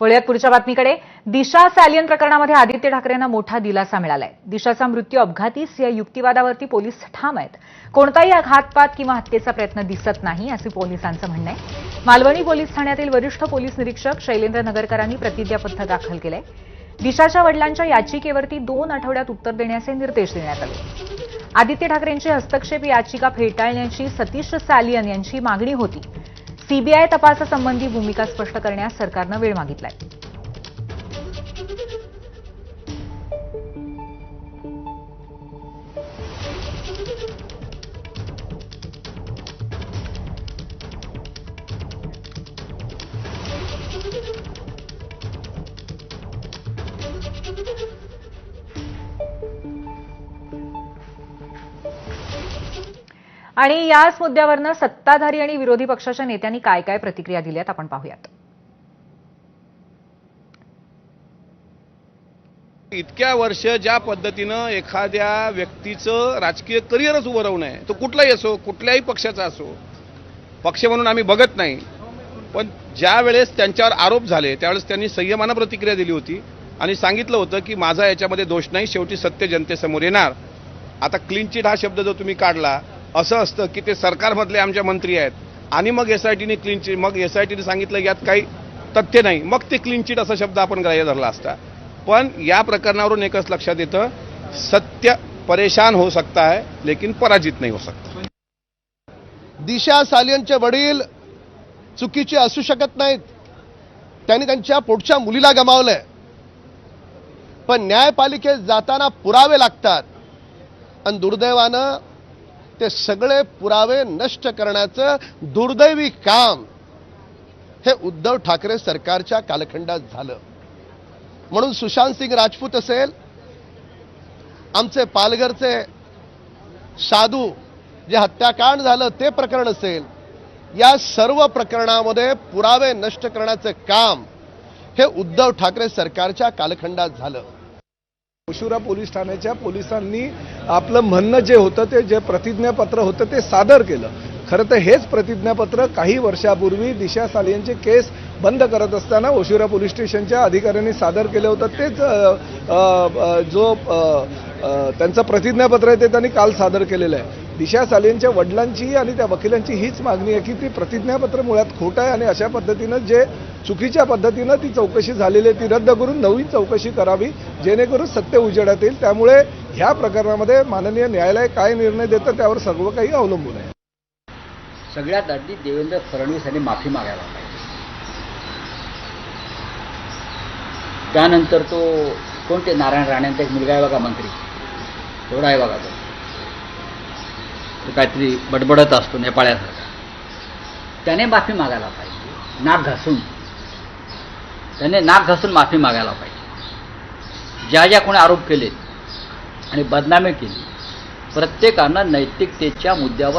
वळूयात पुढच्या बातमीकडे. दिशा सॅलियन प्रकरणामध्ये आदित्य ठाकरेंना मोठा दिलासा मिळालाय. दिशाचा मृत्यू अपघातीच या युक्तिवादावरती पोलीस ठाम आहेत. कोणताही घातपात किंवा हत्येचा प्रयत्न दिसत नाही असं पोलिसांचं म्हणणं आहे. मालवणी पोलीस ठाण्यातील वरिष्ठ पोलीस निरीक्षक शैलेंद्र नगरकरांनी प्रतिज्ञापत्र दाखल केलंय. दिशाच्या वडिलांच्या याचिकेवरती 2 आठवड्यात उत्तर देण्याचे निर्देश देण्यात आले. आदित्य ठाकरेंची हस्तक्षेप याचिका फेटाळण्याची सतीश सॅलियन यांची मागणी होती. सीबीआय तपासासंबंधी भूमिका स्पष्ट करण्यास सरकारनं वेळ मागितलाय. आणि याच मुद्द्यावरनं सत्ताधारी आणि विरोधी पक्षाच्या नेत्यांनी काय काय प्रतिक्रिया दिल्यात आपण पाहूयात. इतक्या वर्ष ज्या पद्धतीनं एखाद्या व्यक्तीचं राजकीय करिअरच उभं राहू नये, तो कुठलाही असो, कुठल्याही पक्षाचा असो, पक्ष म्हणून आम्ही बघत नाही, पण ज्या वेळेस त्यांच्यावर आरोप झाले त्यावेळेस त्यांनी संयमानं प्रतिक्रिया दिली होती आणि सांगितलं होतं की माझा याच्यामध्ये दोष नाही, शेवटी सत्य जनतेसमोर येणार. आता क्लीन चिट हा शब्द जो तुम्ही काढला, असं असतं की ते सरकारमधले आमचे मंत्री आहेत आणि मग एसआयटीने क्लीन चिट, मग एसआयटीने सांगितलं यात काही तथ्य नाही, मग ते क्लीन चिट असा शब्द आपण ग्राह्य धरला असता. पण या प्रकरणावरून एकच लक्षात येतं, सत्य परेशान हो सकता है लेकिन पराजित नहीं हो सकता. दिशा सालियनचे वडील चुकीचे असू शकत नाहीत. त्यांनी त्यांच्या पोटच्या मुलीला गमावलंय, पण न्यायपालिकेत जाताना पुरावे लागतात आणि दुर्दैवानं ते सगळे पुरावे नष्ट करण्याचं दुर्दैवी काम हे उद्धव ठाकरे सरकारच्या कालखंडात झालं. म्हणून सुशांत सिंग राजपूत असेल, आमचे पालघरचे साधू जे हत्याकांड झालं ते प्रकरण असेल, या सर्व प्रकरणामध्ये पुरावे नष्ट करण्याचं काम हे उद्धव ठाकरे सरकारच्या कालखंडात झालं. ओशिवरा पोलीस ठाण्याच्या पोलिसांनी आपलं म्हणणं जे होतं, ते जे प्रतिज्ञापत्र होतं ते सादर केलं. खरं तर हेच प्रतिज्ञापत्र काही वर्षापूर्वी दिशा सालियनचे केस बंद करत असताना ओशिवरा पोलीस स्टेशनच्या अधिकाऱ्यांनी सादर केलं होतं. तेच जो त्यांचं प्रतिज्ञापत्र आहे ते त्यांनी काल सादर केलेलं आहे. दिशा सालियनच्या वडिलांची आणि त्या वकिलांची हीच मागणी आहे की ती प्रतिज्ञापत्र मुळात खोटं आहे आणि अशा पद्धतीनं जे चुकीच्या पद्धतीनं ती चौकशी झालेली आहे ती रद्द करून नवीन चौकशी करावी, जेणेकरून सत्य उजेडात येईल. त्यामुळे ह्या प्रकरणामध्ये माननीय न्यायालय काय निर्णय देतं त्यावर सर्व काही अवलंबून आहे. सगळ्यात आधी देवेंद्र फडणवीस यांनी माफी मागायला पाहिजे. त्यानंतर तो कोणते नारायण राणेंचा एक मुलगा आहे बघा, मंत्री एवढा आहे बघा, तो काहीतरी बडबडत असतो नेपाळ्यासारखा, त्याने माफी मागायला पाहिजे. त्याने नाक घासून माफी मागायला पाहिजे. ज्या ज्या कोणी आरोप केले आणि बदनामी केली, प्रत्येकानं नैतिकतेच्या मुद्द्यावर